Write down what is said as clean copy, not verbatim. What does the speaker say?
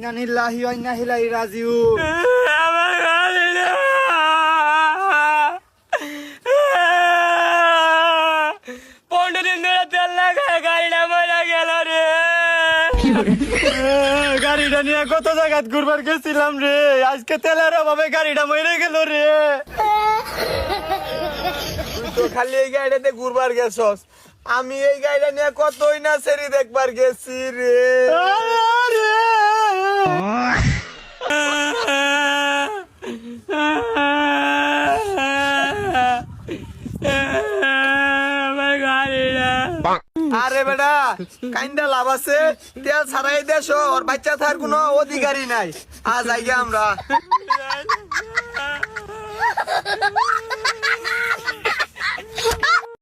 ইন্না লিল্লাহি ওয়া ইন্না ইলাইহি রাজিউন। আমার গাড়ি না। 15 দিন ধরে তেল লাগায় গাড়িটা মরে গেল রে। গাড়িটা নিয়ে কত জায়গায় ঘুরবার গেছিলাম রে, আজকে তেলের অভাবে গাড়িটা মরে গেল রে। তুই তো খালি এই গাড়িটাতে ঘুরবার গেছস, আমি এই গাড়িটা নিয়ে কতই না সেরি দেখবার গেছি রে। আমার গাড়িটা। আরে বেটা কাইন্দা লাভ আছে, তেল ছাড়াই দেশ ওর বাচ্চা থাকার কোনো অধিকারই নাই। আজ আইগা আমরা